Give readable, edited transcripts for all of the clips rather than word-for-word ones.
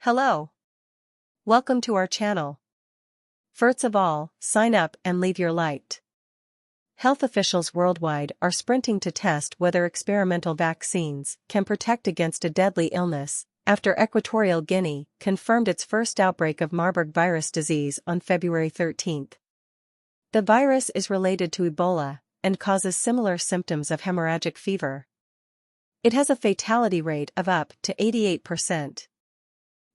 Hello. Welcome to our channel. First of all, sign up and leave your like. Health officials worldwide are sprinting to test whether experimental vaccines can protect against a deadly illness, after Equatorial Guinea confirmed its first outbreak of Marburg virus disease on February 13. The virus is related to Ebola and causes similar symptoms of hemorrhagic fever. It has a fatality rate of up to 88%.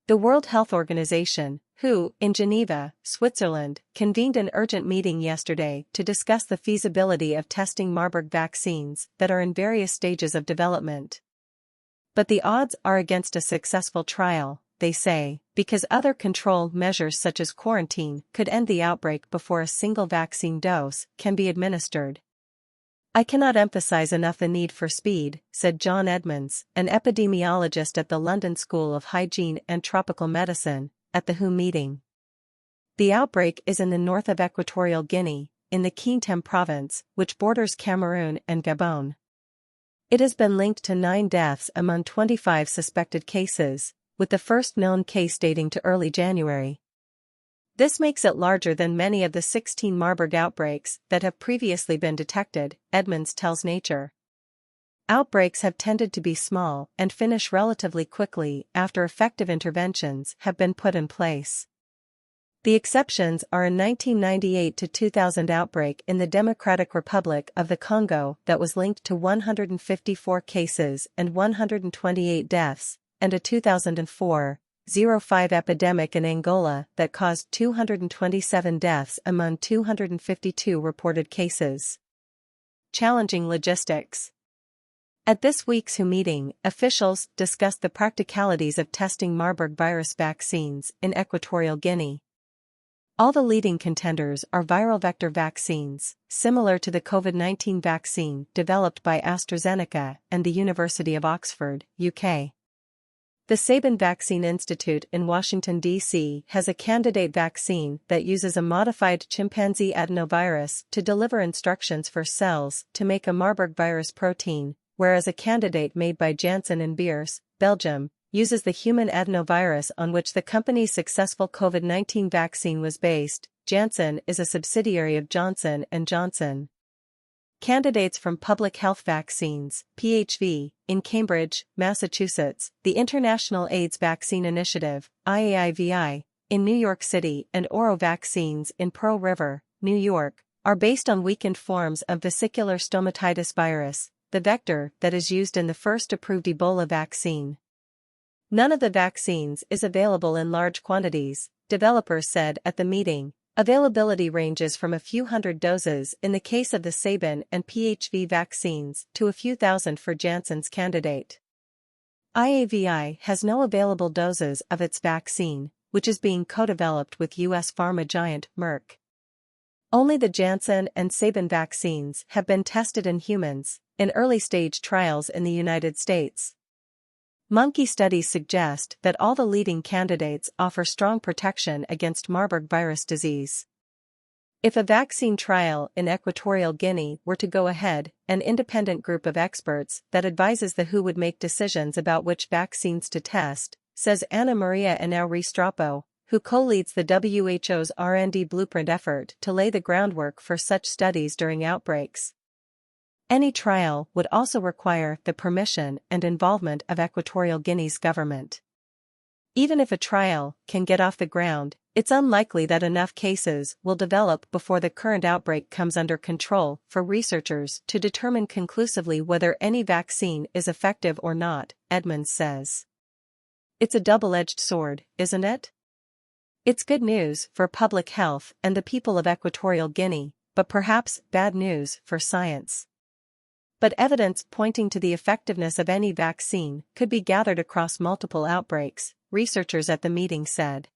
The World Health Organization, WHO, in Geneva, Switzerland, convened an urgent meeting yesterday to discuss the feasibility of testing Marburg vaccines that are in various stages of development. But the odds are against a successful trial, they say, because other control measures such as quarantine could end the outbreak before a single vaccine dose can be administered. I cannot emphasize enough the need for speed, said John Edmonds, an epidemiologist at the London School of Hygiene and Tropical Medicine, at the WHO meeting. The outbreak is in the north of Equatorial Guinea, in the Kintem province, which borders Cameroon and Gabon. It has been linked to 9 deaths among 25 suspected cases, with the first known case dating to early January. This makes it larger than many of the 16 Marburg outbreaks that have previously been detected, Edmonds tells Nature. Outbreaks have tended to be small and finish relatively quickly after effective interventions have been put in place. The exceptions are a 1998 to 2000 outbreak in the Democratic Republic of the Congo that was linked to 154 cases and 128 deaths, and a 2004-05 epidemic in Angola that caused 227 deaths among 252 reported cases. Challenging logistics. At this week's WHO meeting, officials discussed the practicalities of testing Marburg virus vaccines in Equatorial Guinea. All the leading contenders are viral vector vaccines, similar to the COVID-19 vaccine developed by AstraZeneca and the University of Oxford, UK. The Sabin Vaccine Institute in Washington, D.C. has a candidate vaccine that uses a modified chimpanzee adenovirus to deliver instructions for cells to make a Marburg virus protein, whereas a candidate made by Janssen in Beers, Belgium, uses the human adenovirus on which the company's successful COVID-19 vaccine was based. Janssen is a subsidiary of Johnson & Johnson. Candidates from Public Health Vaccines, PHV, in Cambridge, Massachusetts, the International AIDS Vaccine Initiative, IAIVI, in New York City and Oro Vaccines in Pearl River, New York, are based on weakened forms of vesicular stomatitis virus, the vector that is used in the first approved Ebola vaccine. None of the vaccines is available in large quantities, developers said at the meeting. Availability ranges from a few hundred doses in the case of the Sabin and PHV vaccines to a few thousand for Janssen's candidate. IAVI has no available doses of its vaccine, which is being co-developed with U.S. pharma giant Merck. Only the Janssen and Sabin vaccines have been tested in humans, in early-stage trials in the United States. Monkey studies suggest that all the leading candidates offer strong protection against Marburg virus disease. If a vaccine trial in Equatorial Guinea were to go ahead, an independent group of experts that advises the WHO would make decisions about which vaccines to test, says Ana Maria Henao Restrepo, who co-leads the WHO's R&D blueprint effort to lay the groundwork for such studies during outbreaks. Any trial would also require the permission and involvement of Equatorial Guinea's government. Even if a trial can get off the ground, it's unlikely that enough cases will develop before the current outbreak comes under control for researchers to determine conclusively whether any vaccine is effective or not, Edmonds says. It's a double-edged sword, isn't it? It's good news for public health and the people of Equatorial Guinea, but perhaps bad news for science. But evidence pointing to the effectiveness of any vaccine could be gathered across multiple outbreaks, researchers at the meeting said.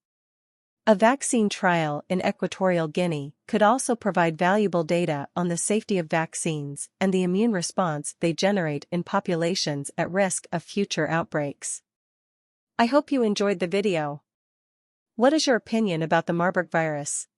A vaccine trial in Equatorial Guinea could also provide valuable data on the safety of vaccines and the immune response they generate in populations at risk of future outbreaks. I hope you enjoyed the video. What is your opinion about the Marburg virus?